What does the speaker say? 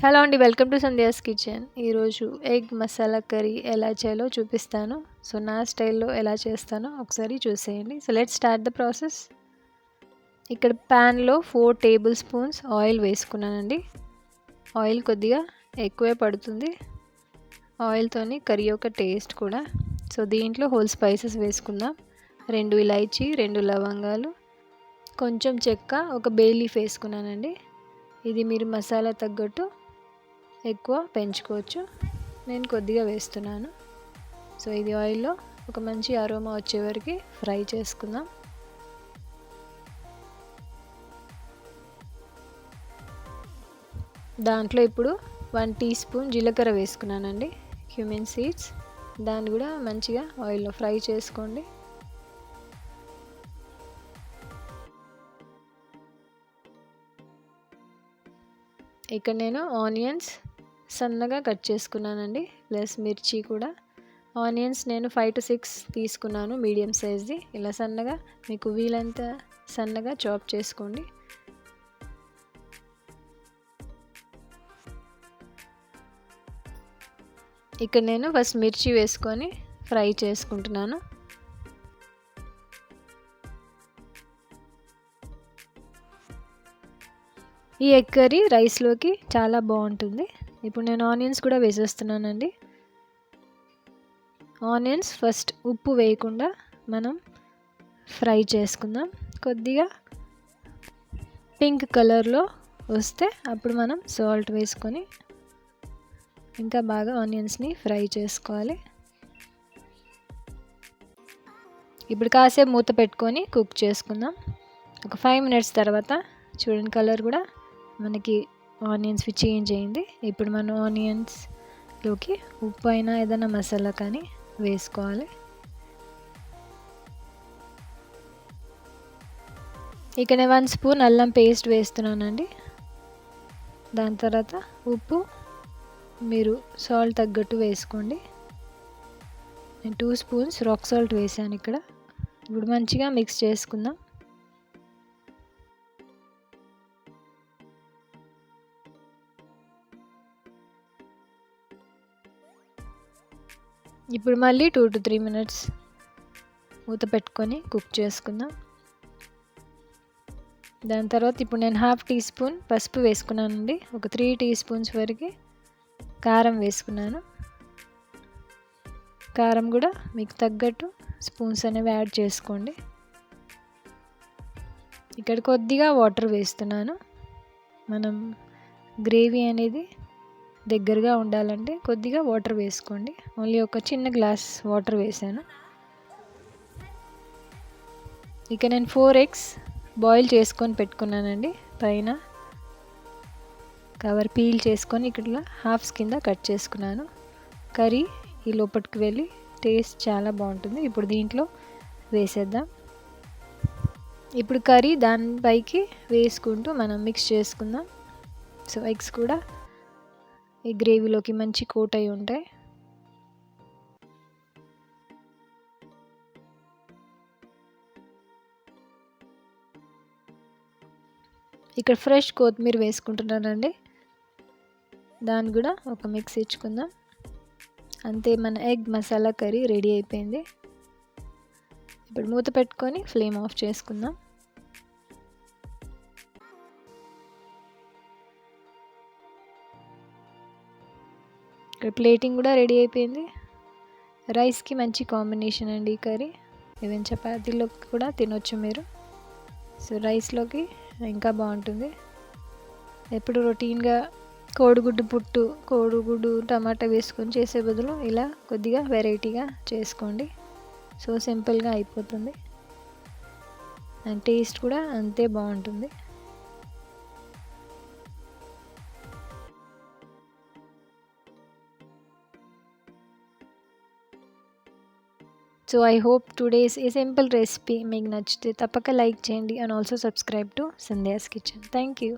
Hello అండి. Welcome to Sandhya's kitchen. ఈరోజు egg masala curry ఎలా చేయాలో చూపిస్తాను. సో నా స్టైల్లో ఎలా చేస్తానో ఒకసారి చూసేయండి. So let's start the process. ఇక్కడ ప్యాన్లో 4 టేబుల్ స్పూన్స్ ఆయిల్ వేసుకున్నానండి. ఆయిల్ కొద్దిగా ఎక్కువే పడుతుంది. ఆయిల్తోని కర్రీ యొక్క టేస్ట్ కూడా. సో దీంట్లో హోల్ స్పైసెస్ వేసుకుందాం. 2 ఇలాచీ, 2 లవంగాలు, కొంచెం చెక్క, ఒక బే లీఫ్ వేసుకున్నానండి. ఇది మీరు మసాలా తగ్గట్టు ఎక్కువ పెంచుకోవచ్చు. నేను కొద్దిగా వేస్తున్నాను. సో ఇది ఆయిల్లో ఒక మంచి అరోమా వచ్చే వరకు ఫ్రై చేసుకుందాం. దాంట్లో ఇప్పుడు 1 టీ స్పూన్ జీలకర్ర వేసుకున్నానండి, క్యూమిన్ సీడ్స్. దాన్ని కూడా మంచిగా ఆయిల్లో ఫ్రై చేసుకోండి. ఇక్కడ నేను ఆనియన్స్ సన్నగా కట్ చేసుకున్నానండి, ప్లస్ మిర్చి కూడా. ఆనియన్స్ నేను 5 to 6 తీసుకున్నాను, మీడియం సైజ్ది. ఇలా సన్నగా మీకు వీలంత సన్నగా చాప్ చేసుకోండి. ఇక్కడ నేను ఫస్ట్ మిర్చి వేసుకొని ఫ్రై చేసుకుంటున్నాను. ఈ ఎగ్ కర్రీ రైస్లోకి చాలా బాగుంటుంది. ఇప్పుడు నేను ఆనియన్స్ కూడా వేసేస్తున్నానండి. ఆనియన్స్ ఫస్ట్ ఉప్పు వేయకుండా మనం ఫ్రై చేసుకుందాం. కొద్దిగా పింక్ కలర్లో వస్తే అప్పుడు మనం సాల్ట్ వేసుకొని ఇంకా బాగా ఆనియన్స్ని ఫ్రై చేసుకోవాలి. ఇప్పుడు కాసేపు మూత పెట్టుకొని కుక్ చేసుకుందాం. ఒక 5 minutes తర్వాత చూడండి, కలర్ కూడా మనకి ఆనియన్స్వి చేంజ్ అయింది. ఇప్పుడు మనం ఆనియన్స్లోకి ఉప్పు అయినా ఏదైనా మసాలా కానీ వేసుకోవాలి. ఇక్కడ 1 స్పూన్ అల్లం పేస్ట్ వేస్తున్నానండి. దాని తర్వాత ఉప్పు మీరు సాల్ట్ తగ్గట్టు వేసుకోండి. నేను 2 స్పూన్స్ రాక్ సాల్ట్ వేసాను ఇక్కడ. ఇప్పుడు మంచిగా మిక్స్ చేసుకుందాం. ఇప్పుడు మళ్ళీ 2 to 3 minutes మూత పెట్టుకొని కుక్ చేసుకుందాం. దాని తర్వాత ఇప్పుడు నేను 1/2 టీ స్పూన్ పసుపు వేసుకున్నానండి. ఒక 3 టీ స్పూన్స్ వరకు కారం వేసుకున్నాను. కారం కూడా మీకు తగ్గట్టు స్పూన్స్ అనేవి యాడ్ చేసుకోండి. ఇక్కడ కొద్దిగా వాటర్ వేస్తున్నాను. మనం గ్రేవీ అనేది దగ్గరగా ఉండాలంటే కొద్దిగా వాటర్ వేసుకోండి. ఓన్లీ ఒక చిన్న గ్లాస్ వాటర్ వేసాను. ఇక నేను 4 eggs బాయిల్ చేసుకొని పెట్టుకున్నానండి. పైన కవర్ పీల్ చేసుకొని ఇక్కడ హాఫ్స్ కింద కట్ చేసుకున్నాను. కర్రీ ఈ లోపలికి వెళ్ళి టేస్ట్ చాలా బాగుంటుంది. ఇప్పుడు దీంట్లో వేసేద్దాం. ఇప్పుడు కర్రీ దానిపైకి వేసుకుంటూ మనం మిక్స్ చేసుకుందాం. సో ఎగ్స్ కూడా ఈ గ్రేవీలోకి మంచి కోట్ అయి ఉంటాయి. ఇక్కడ ఫ్రెష్ కొత్తిమీర వేసుకుంటున్నానండి. దాన్ని కూడా ఒక మిక్స్ ఇచ్చుకుందాం. అంతే, మన ఎగ్ మసాలా కర్రీ రెడీ అయిపోయింది. ఇప్పుడు మూత పెట్టుకొని ఫ్లేమ్ ఆఫ్ చేసుకుందాం. ఇక్కడ ప్లేటింగ్ కూడా రెడీ అయిపోయింది. రైస్కి మంచి కాంబినేషన్ అండి ఈ కర్రీ. ఈవెన్ చపాతీలోకి కూడా తినొచ్చు మీరు. సో రైస్లోకి ఇంకా బాగుంటుంది. ఎప్పుడు రొటీన్గా కోడిగుడ్డు టమాటా వేసుకొని చేసే బదులు ఇలా కొద్దిగా వెరైటీగా చేసుకోండి. సో సింపుల్గా అయిపోతుంది అండ్ టేస్ట్ కూడా అంతే బాగుంటుంది. సో ఐ హోప్ టుడేస్ ఈ సింపుల్ రెసిపీ మీకు నచ్చితే తప్పక లైక్ చేయండి and also subscribe to Sandhya's kitchen. Thank you.